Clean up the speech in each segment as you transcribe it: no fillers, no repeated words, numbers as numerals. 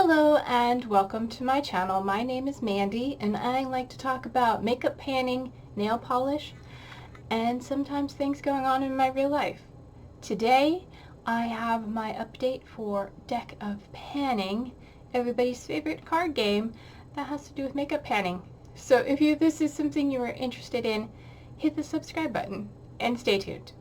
Hello and welcome to my channel. My name is Mandy and I like to talk about makeup panning, nail polish, and sometimes things going on in my real life. Today I have my update for Deck of Panning, everybody's favorite card game that has to do with makeup panning. So if this is something you are interested in, hit the subscribe button and stay tuned.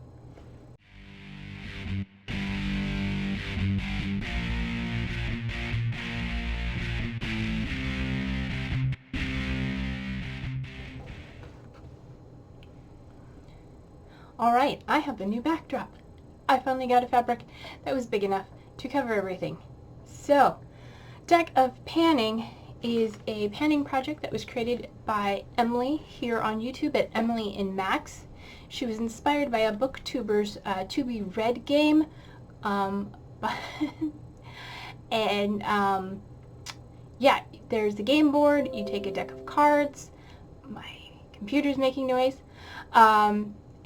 Alright, I have a new backdrop. I finally got a fabric that was big enough to cover everything. So, Deck of Panning is a panning project that was created by Emily here on YouTube at Emily in Max. She was inspired by a booktuber's To Be Read game. Yeah, there's a game board, you take a deck of cards, my computer's making noise,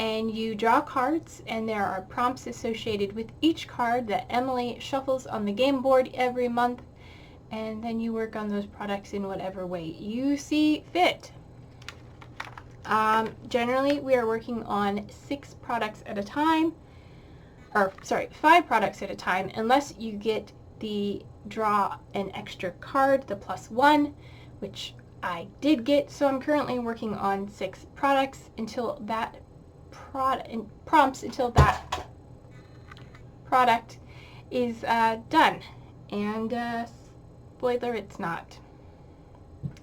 and you draw cards, and there are prompts associated with each card that Emily shuffles on the game board every month, and then you work on those products in whatever way you see fit. Generally, we are working on 5 products at a time, unless you get the draw an extra card, the +1, which I did get, so I'm currently working on 6 products until that prompts until that product is done. And spoiler, it's not.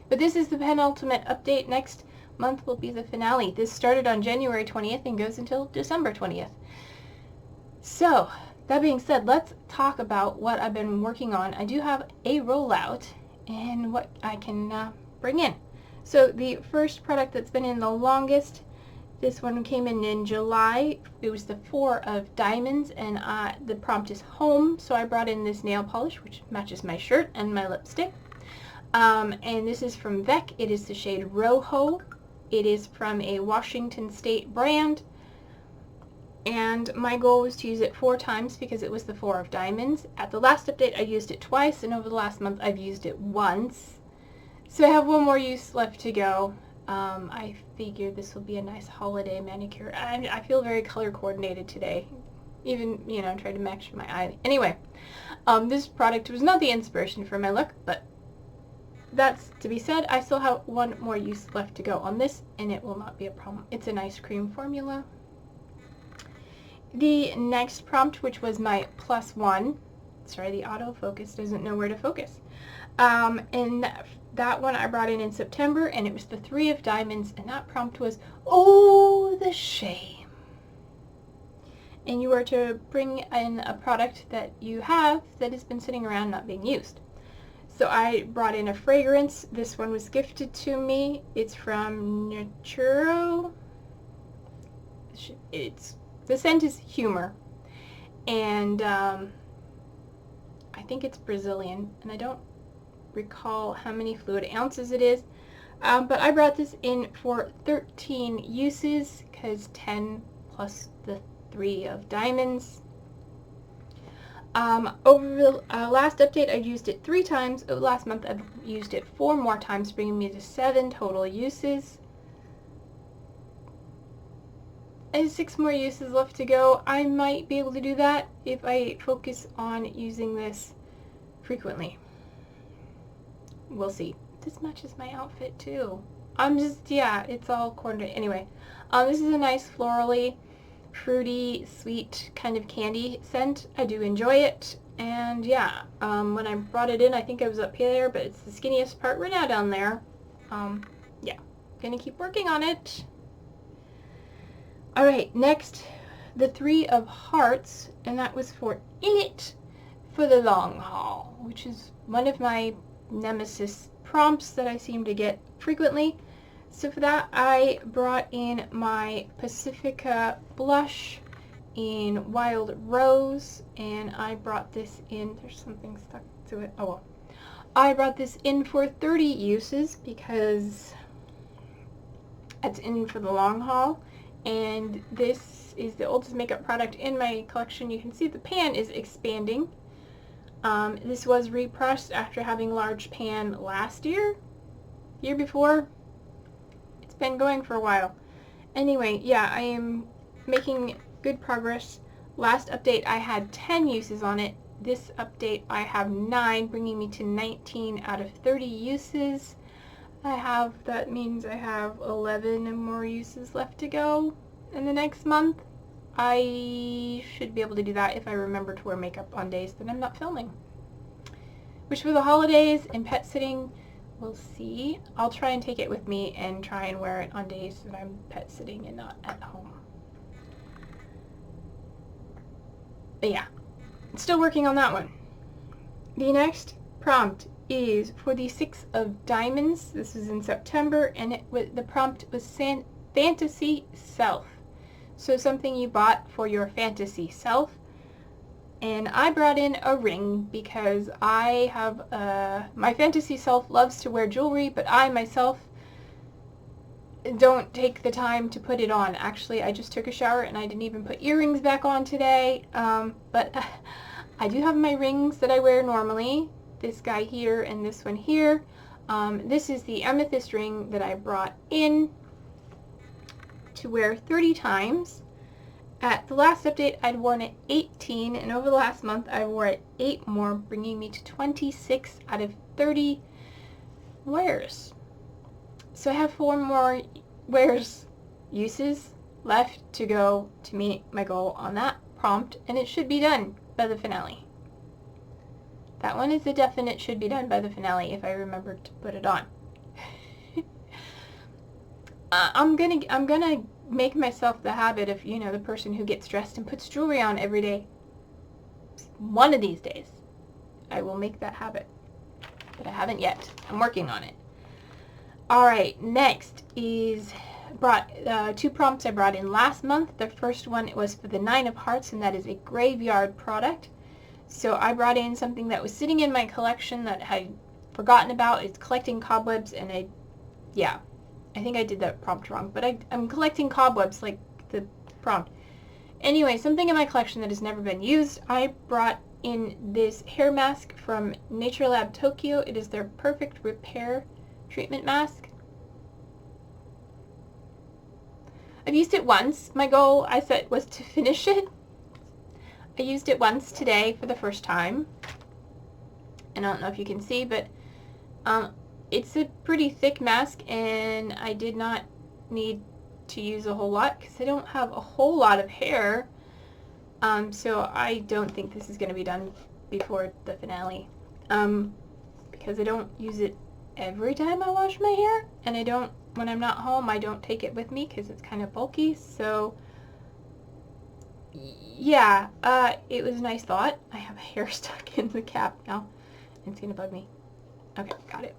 But this is the penultimate update. Next month will be the finale. This started on January 20th and goes until December 20th. So, that being said, let's talk about what I've been working on. I do have a rollout and what I can bring in. So the first product that's been in the longest, this one came in July. It was the 4 of diamonds, and the prompt is home, so I brought in this nail polish, which matches my shirt and my lipstick. And this is from Vec. It is the shade Rojo. It is from a Washington State brand, and my goal was to use it 4 times because it was the 4 of diamonds. At the last update, I used it twice, and over the last month, I've used it once. So I have 1 more use left to go. I figure this will be a nice holiday manicure. I feel very color coordinated today. Even, tried to match my eye. Anyway, this product was not the inspiration for my look, but that's to be said. I still have 1 more use left to go on this, and it will not be a problem. It's an ice cream formula. The next prompt, which was my +1, sorry, the autofocus doesn't know where to focus. And that one I brought in September, and it was the 3 of diamonds, and that prompt was, oh, the shame. And you are to bring in a product that you have that has been sitting around not being used. So I brought in a fragrance. This one was gifted to me. It's from Naturo. The scent is Humor, and I think it's Brazilian, and I don't recall how many fluid ounces it is, but I brought this in for 13 uses because 10 plus the 3 of diamonds. Over the last update, I used it 3 times. Last month, I've used it 4 more times, bringing me to 7 total uses. I have 6 more uses left to go. I might be able to do that if I focus on using this frequently. We'll see. This matches my outfit too. It's all coordinated. Anyway, this is a nice florally, fruity, sweet kind of candy scent. I do enjoy it. And yeah, when I brought it in, I think I was up here, but it's the skinniest part right now down there. Yeah, gonna keep working on it. Alright, next, the 3 of hearts, and that was for In It for the Long Haul, which is one of my nemesis prompts that I seem to get frequently. So for that, I brought in my Pacifica blush in Wild Rose, and I brought this in, there's something stuck to it, oh well. I brought this in for 30 uses because it's in for the long haul. And this is the oldest makeup product in my collection. You can see the pan is expanding. This was repressed after having large pan last year before. It's been going for a while. Anyway, yeah, I am making good progress. Last update I had 10 uses on it. This update I have 9, bringing me to 19 out of 30 uses. That means I have 11 more uses left to go in the next month. I should be able to do that if I remember to wear makeup on days that I'm not filming. Which for the holidays and pet sitting, we'll see. I'll try and take it with me and try and wear it on days that I'm pet sitting and not at home. But yeah, still working on that one. The next prompt is for the 6 of Diamonds. This was in September, and the prompt was fantasy self. So something you bought for your fantasy self. And I brought in a ring because I have, my fantasy self loves to wear jewelry, but I myself don't take the time to put it on. Actually, I just took a shower and I didn't even put earrings back on today. But I do have my rings that I wear normally. This guy here and this one here. This is the amethyst ring that I brought in to wear 30 times. At the last update, I'd worn it 18, and over the last month, I wore it 8 more, bringing me to 26 out of 30 wears. So I have 4 more uses left to go to meet my goal on that prompt, and it should be done by the finale. That one is a definite should be done by the finale if I remember to put it on. I'm gonna make myself the habit of, the person who gets dressed and puts jewelry on every day. One of these days, I will make that habit. But I haven't yet. I'm working on it. Alright, next is 2 prompts I brought in last month. The first one was for the 9 of Hearts, and that is a graveyard product. So I brought in something that was sitting in my collection that I had forgotten about. It's collecting cobwebs, and I think I did that prompt wrong, but I'm collecting cobwebs like the prompt. Anyway, something in my collection that has never been used. I brought in this hair mask from Nature Lab Tokyo. It is their perfect repair treatment mask. I've used it once. My goal I set was to finish it. I used it once today for the first time. And I don't know if you can see, but it's a pretty thick mask, and I did not need to use a whole lot because I don't have a whole lot of hair. So I don't think this is going to be done before the finale. Because I don't use it every time I wash my hair, and when I'm not home, I don't take it with me because it's kind of bulky. So yeah, it was a nice thought. I have hair stuck in the cap now. It's going to bug me. Okay, got it.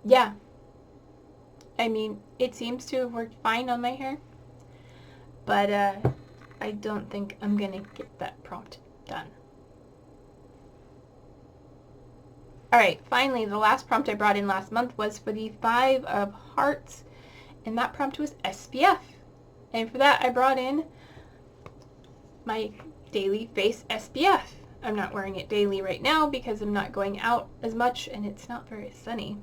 Yeah, I mean, it seems to have worked fine on my hair, but I don't think I'm gonna get that prompt done. Alright, finally, the last prompt I brought in last month was for the 5 of Hearts, and that prompt was SPF. And for that, I brought in my daily face SPF. I'm not wearing it daily right now because I'm not going out as much and it's not very sunny.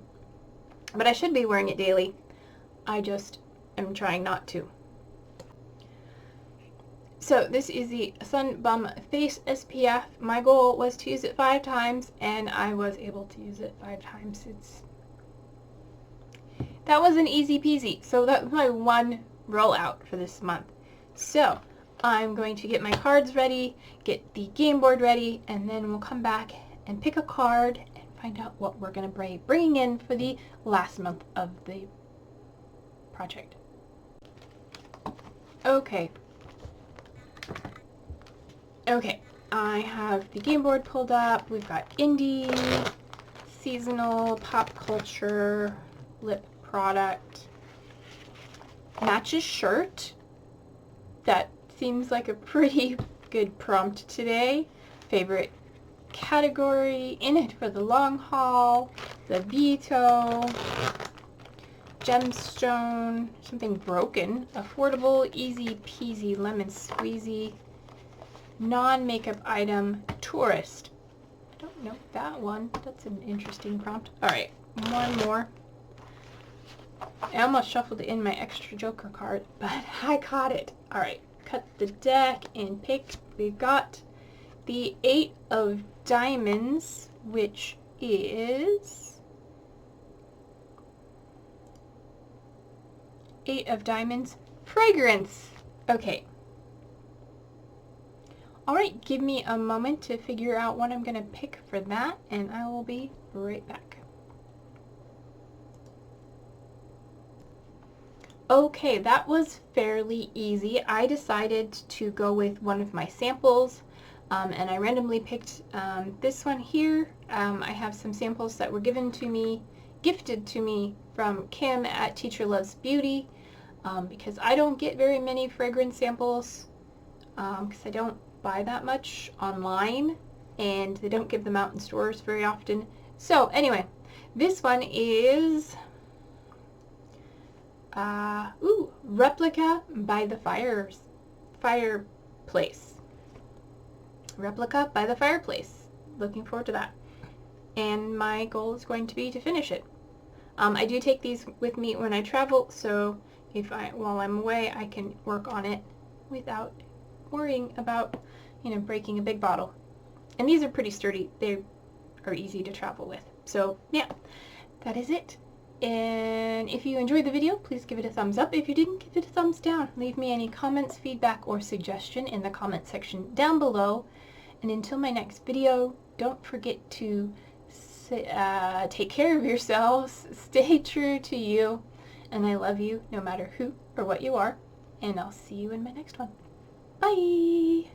But I should be wearing it daily. I just am trying not to. So this is the Sun Bum Face SPF. My goal was to use it 5 times, and I was able to use it 5 times. That was an easy peasy. So that was my one rollout for this month. So I'm going to get my cards ready, get the game board ready, and then we'll come back and pick a card and find out what we're going to be bringing in for the last month of the project. Okay, I have the game board pulled up. We've got indie, seasonal, pop culture, lip product, matches shirt. That seems like a pretty good prompt today. Favorite category, in it for the long haul, the veto, gemstone, something broken, affordable, easy peasy, lemon squeezy, non-makeup item, tourist. I don't know that one. That's an interesting prompt. All right, one more. I almost shuffled in my extra joker card, but I caught it. All right, cut the deck and pick. We've got the 8 of diamonds, which is 8 of diamonds, fragrance. Okay. All right, give me a moment to figure out what I'm going to pick for that, and I will be right back. Okay, that was fairly easy. I decided to go with one of my samples, and I randomly picked this one here. I have some samples that were gifted to me from Kim at Teacher Loves Beauty, because I don't get very many fragrance samples, because I don't buy that much online, and they don't give them out in stores very often. So anyway, this one is Replica by the Fireplace. Replica by the Fireplace. Looking forward to that. And my goal is going to be to finish it. I do take these with me when I travel, so while I'm away, I can work on it without worrying about, breaking a big bottle. And these are pretty sturdy. They are easy to travel with. So yeah, that is it. And if you enjoyed the video, please give it a thumbs up. If you didn't, give it a thumbs down. Leave me any comments, feedback, or suggestion in the comment section down below. And until my next video, don't forget to take care of yourselves, stay true to you, and I love you no matter who or what you are. And I'll see you in my next one. Bye!